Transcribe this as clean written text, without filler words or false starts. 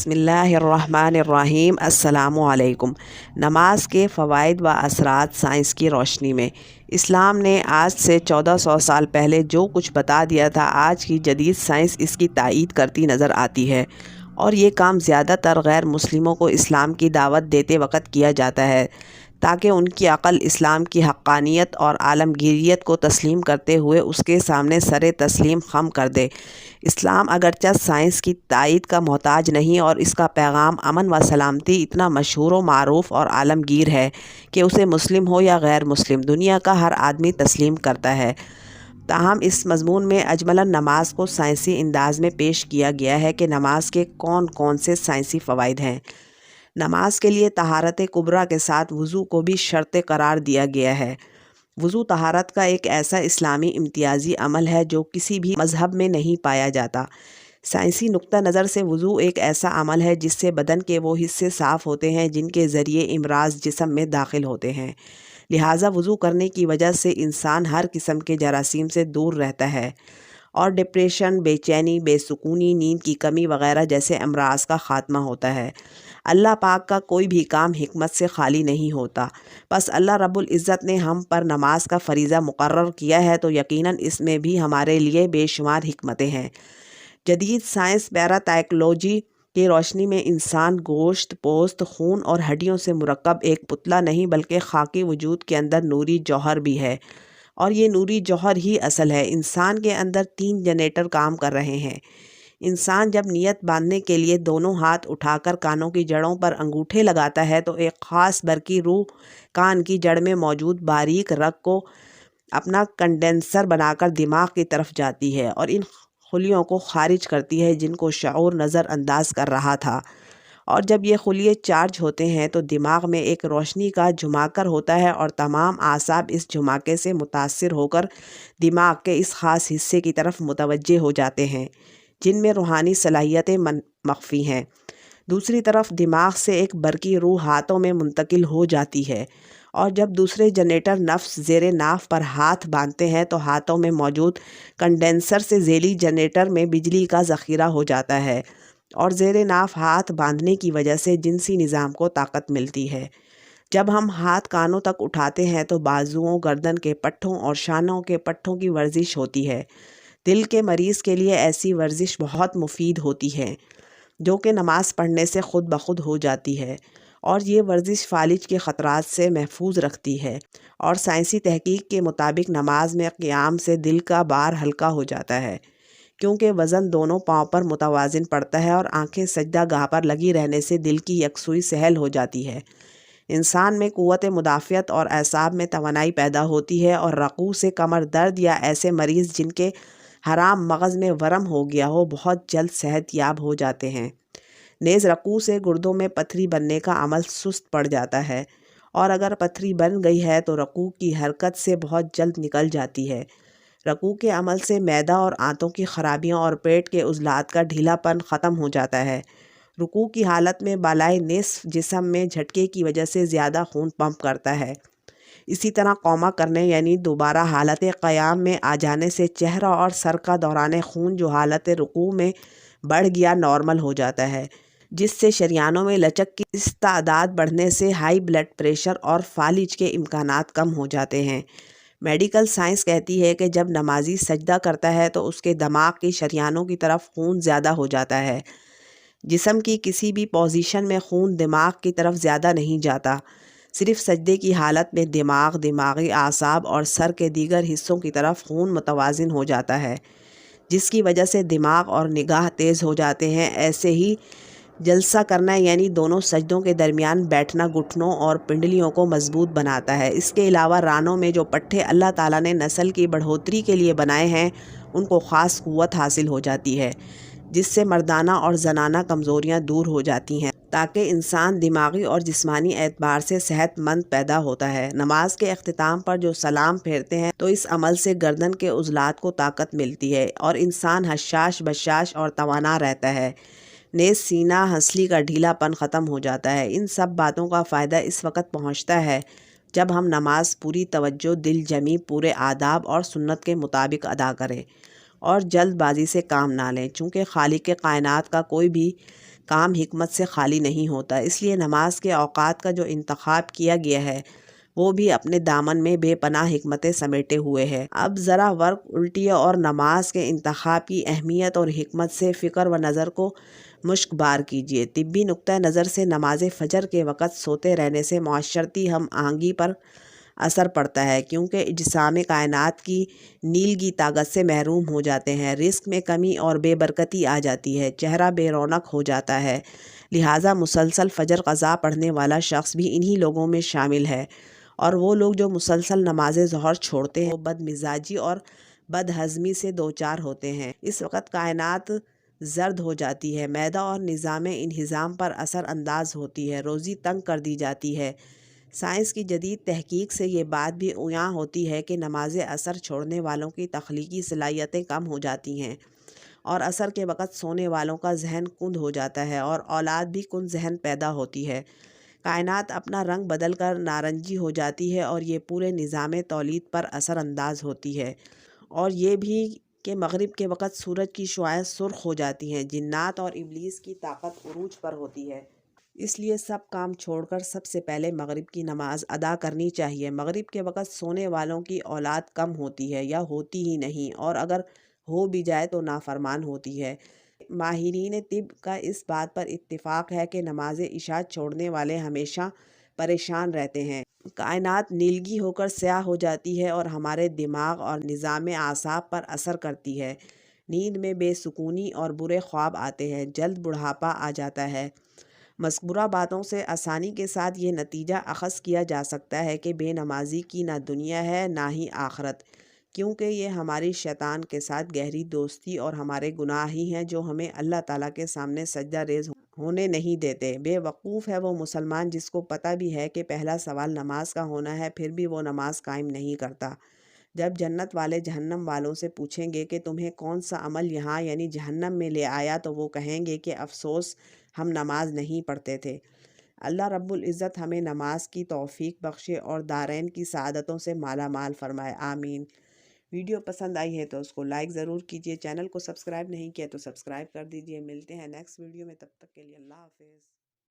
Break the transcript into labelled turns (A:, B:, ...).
A: बिस्मिल्लाहिर्रहमानिर्रहीम। अस्सलामु अलैकुम। नमाज के फ़वाइद व असरात साइंस की रोशनी में। इस्लाम ने आज से 1400 साल पहले जो कुछ बता दिया था, आज की जदीद साइंस इसकी तायीद करती नज़र आती है, और ये काम ज़्यादातर गैर मुस्लिमों को इस्लाम की दावत देते वक्त किया जाता है ताकि उनकी अक़ल इस्लाम की हक़्क़ानियत और आलमगीरियत को तस्लीम करते हुए उसके सामने सरे तस्लीम खम कर दे। इस्लाम अगरचे साइंस की तायीद का मोहताज नहीं, और इसका पैगाम अमन व सलामती इतना मशहूर व मारूफ़ और आलमगीर है कि उसे मुस्लिम हो या गैर मुस्लिम, दुनिया का हर आदमी तस्लीम करता है। ताहम इस मज़मून में अजमलन नमाज को साइंसी अंदाज़ में पेश किया गया है कि नमाज के कौन कौन से साइंसी फ़वाइद हैं। नमाज के लिए तहारत कुबरा के साथ वज़ू को भी शर्त करार दिया गया है। वज़ू तहारत का एक ऐसा इस्लामी इम्तियाज़ी अमल है जो किसी भी मज़हब में नहीं पाया जाता। साइंसी नुक्ता नज़र से वज़ू एक ऐसा अमल है जिससे बदन के वो हिस्से साफ़ होते हैं जिनके ज़रिए इमराज़ जिस्म में दाखिल होते हैं। लिहाजा वज़ू करने की वजह से इंसान हर किस्म के जरासीम से दूर रहता है, और डिप्रेशन, बेचैनी, बेसुकूनी, नींद की कमी वग़ैरह जैसे अमराज़ का ख़ात्मा होता है। अल्लाह पाक का कोई भी काम हिकमत से खाली नहीं होता। बस अल्लाह रब्बुल इज़्ज़त ने हम पर नमाज का फ़रीज़ा मुकर्रर किया है तो यकीनन इसमें भी हमारे लिए बेशुमार हिकमतें हैं। जदीद साइंस पैरासाइकोलॉजी की रोशनी में इंसान गोश्त, पोस्त, खून और हड्डियों से मुरक्कब एक पुतला नहीं बल्कि खाकी वजूद के अंदर नूरी जौहर भी है, और ये नूरी जौहर ही असल है। इंसान के अंदर 3 जनरेटर काम कर रहे हैं। इंसान जब नियत बांधने के लिए दोनों हाथ उठाकर कानों की जड़ों पर अंगूठे लगाता है तो एक ख़ास बरकी रूह कान की जड़ में मौजूद बारीक रग को अपना कंडेंसर बनाकर दिमाग की तरफ जाती है और इन खुलियों को खारिज करती है जिनको शऊर नज़रअंदाज कर रहा था। और जब ये खुलिये चार्ज होते हैं तो दिमाग में एक रोशनी का झुमाकर होता है, और तमाम आसाब इस झुमाके से मुतासिर होकर दिमाग के इस ख़ास हिस्से की तरफ मुतवज्जे हो जाते हैं जिनमें रूहानी सलाहियतें मख्फी हैं। दूसरी तरफ दिमाग से एक बरकी रूह हाथों में मुंतकिल हो जाती है, और जब दूसरे जनरेटर नफ्स ज़ेरे नाफ पर हाथ बांधते हैं तो हाथों में मौजूद कंडेंसर से ज़ेली जनरेटर में बिजली का ज़ख़ीरा हो जाता है, और ज़ेरे नाफ हाथ बांधने की वजह से जिनसी निज़ाम को ताकत मिलती है। जब हम हाथ कानों तक उठाते हैं तो बाजुओं, गर्दन के पट्ठों और शानों के पट्ठों की वर्जिश होती है। दिल के मरीज़ के लिए ऐसी वर्जिश बहुत मुफीद होती है, जो कि नमाज़ पढ़ने से ख़ुद ब खुद हो जाती है, और ये वर्जिश फालिज के ख़तरात से महफूज रखती है। और साइंसी तहकीक के मुताबिक नमाज में क़ियाम से दिल का बार हल्का हो जाता है, क्योंकि वज़न दोनों पाँव पर मुतवाज़िन पड़ता है, और आंखें सजदा गाह पर लगी रहने से दिल की यकसुई सहल हो जाती है। इंसान में क़ुव्वत मुदाफ़ियत और एसाब में तवानाई पैदा होती है, और रकू से कमर दर्द या ऐसे मरीज़ जिनके हराम मगज़ में वरम हो गया हो बहुत जल्द सेहत याब हो जाते हैं। नेज़ रकू से गुर्दों में पथरी बनने का अमल सुस्त पड़ जाता है, और अगर पथरी बन गई है तो रकू की हरकत से बहुत जल्द निकल जाती है। रकू के अमल से मैदा और आंतों की खराबियां और पेट के उज़लात का ढीलापन ख़त्म हो जाता है। रुकू की हालत में बालाए निस्फ जिस्म में झटके की वजह से ज़्यादा खून पंप करता है। इसी तरह कौमा करने यानी दोबारा हालत क़याम में आ जाने से चेहरा और सर का दौरान खून जो हालत रुकू में बढ़ गया नॉर्मल हो जाता है, जिससे शरियानों में लचक की इस्तादाद बढ़ने से हाई ब्लड प्रेशर और फालिज के इम्कानात कम हो जाते हैं। मेडिकल साइंस कहती है कि जब नमाजी सजदा करता है तो उसके दिमाग की शरियानों की तरफ खून ज़्यादा हो जाता है। जिस्म की किसी भी पोजीशन में खून दिमाग की तरफ ज़्यादा नहीं जाता, सिर्फ सजदे की हालत में दिमाग, दिमागी आसाब और सर के दीगर हिस्सों की तरफ खून मुतवाज़िन हो जाता है, जिसकी वजह से दिमाग और निगाह तेज़ हो जाते हैं। ऐसे ही जलसा करना यानी दोनों सजदों के दरमियान बैठना घुटनों और पिंडलियों को मजबूत बनाता है। इसके अलावा रानों में जो पट्टे अल्लाह ताला ने नस्ल की बढ़ोतरी के लिए बनाए हैं उनको ख़ास क़ुव्वत हासिल हो जाती है, जिससे मर्दाना और जनाना कमज़ोरियाँ दूर हो जाती हैं, ताकि इंसान दिमागी और जिस्मानी एतबार से सेहतमंद पैदा होता है। नमाज के अख्तिताम पर जो सलाम फेरते हैं तो इस अमल से गर्दन के उज़लात को ताकत मिलती है और इंसान हशाश बशाश और तवाना रहता है। नेज़ सीना हंसली का ढीलापन ख़त्म हो जाता है। इन सब बातों का फ़ायदा इस वक्त पहुँचता है जब हम नमाज पूरी तवज्जो, दिल जमी, पूरे आदाब और सुन्नत के मुताबिक अदा करें और जल्दबाजी से काम ना लें, चूँकि खालिक कायनात का कोई भी کام حکمت سے خالی نہیں ہوتا، اس لیے نماز کے اوقات کا جو انتخاب کیا گیا ہے وہ بھی اپنے دامن میں بے پناہ حکمتیں سمیٹے ہوئے ہے۔ اب ذرا ورق الٹیے اور نماز کے انتخاب کی اہمیت اور حکمت سے فکر و نظر کو مشک بار کیجیے۔ طبی نقطہ نظر سے نماز فجر کے وقت سوتے رہنے سے معاشرتی ہم آہنگی پر اثر پڑتا ہے، کیونکہ اجسام کائنات کی نیلگی طاقت سے محروم ہو جاتے ہیں، رزق میں کمی اور بے برکتی آ جاتی ہے، چہرہ بے رونق ہو جاتا ہے۔ لہٰذا مسلسل فجر قضا پڑھنے والا شخص بھی انہی لوگوں میں شامل ہے، اور وہ لوگ جو مسلسل نماز ظہر چھوڑتے ہیں وہ بد مزاجی اور بد ہضمی سے دوچار ہوتے ہیں۔ اس وقت کائنات زرد ہو جاتی ہے، معدہ اور نظام انہضام پر اثر انداز ہوتی ہے، روزی تنگ کر دی جاتی ہے۔ سائنس کی جدید تحقیق سے یہ بات بھی عیاں ہوتی ہے کہ نماز عصر چھوڑنے والوں کی تخلیقی صلاحیتیں کم ہو جاتی ہیں، اور عصر کے وقت سونے والوں کا ذہن کند ہو جاتا ہے، اور اولاد بھی کند ذہن پیدا ہوتی ہے۔ کائنات اپنا رنگ بدل کر نارنجی ہو جاتی ہے، اور یہ پورے نظام تولید پر اثر انداز ہوتی ہے۔ اور یہ بھی کہ مغرب کے وقت سورج کی شعاعیں سرخ ہو جاتی ہیں، جنات اور ابلیس کی طاقت عروج پر ہوتی ہے۔ اس لیے سب کام چھوڑ کر سب سے پہلے مغرب کی نماز ادا کرنی چاہیے۔ مغرب کے وقت سونے والوں کی اولاد کم ہوتی ہے یا ہوتی ہی نہیں، اور اگر ہو بھی جائے تو نافرمان ہوتی ہے۔ ماہرین طب کا اس بات پر اتفاق ہے کہ نماز عشاء چھوڑنے والے ہمیشہ پریشان رہتے ہیں۔ کائنات نیلگی ہو کر سیاہ ہو جاتی ہے اور ہمارے دماغ اور نظام اعصاب پر اثر کرتی ہے۔ نیند میں بے سکونی اور برے خواب آتے ہیں، جلد بڑھاپا آ جاتا ہے۔ مذکورہ باتوں سے آسانی کے ساتھ یہ نتیجہ اخذ کیا جا سکتا ہے کہ بے نمازی کی نہ دنیا ہے نہ ہی آخرت، کیونکہ یہ ہماری شیطان کے ساتھ گہری دوستی اور ہمارے گناہ ہی ہیں جو ہمیں اللہ تعالیٰ کے سامنے سجدہ ریز ہونے نہیں دیتے۔ بے وقوف ہے وہ مسلمان جس کو پتہ بھی ہے کہ پہلا سوال نماز کا ہونا ہے، پھر بھی وہ نماز قائم نہیں کرتا۔ جب جنت والے جہنم والوں سے پوچھیں گے کہ تمہیں کون سا عمل یہاں یعنی جہنم میں لے آیا، تو وہ کہیں گے کہ افسوس ہم نماز نہیں پڑھتے تھے۔ اللہ رب العزت ہمیں نماز کی توفیق بخشے اور دارین کی سعادتوں سے مالا مال فرمائے، آمین۔ ویڈیو پسند آئی ہے تو اس کو لائک ضرور کیجیے، چینل کو سبسکرائب نہیں کیا تو سبسکرائب کر دیجیے۔ ملتے ہیں نیکسٹ ویڈیو میں، تب تک کے لیے اللہ حافظ۔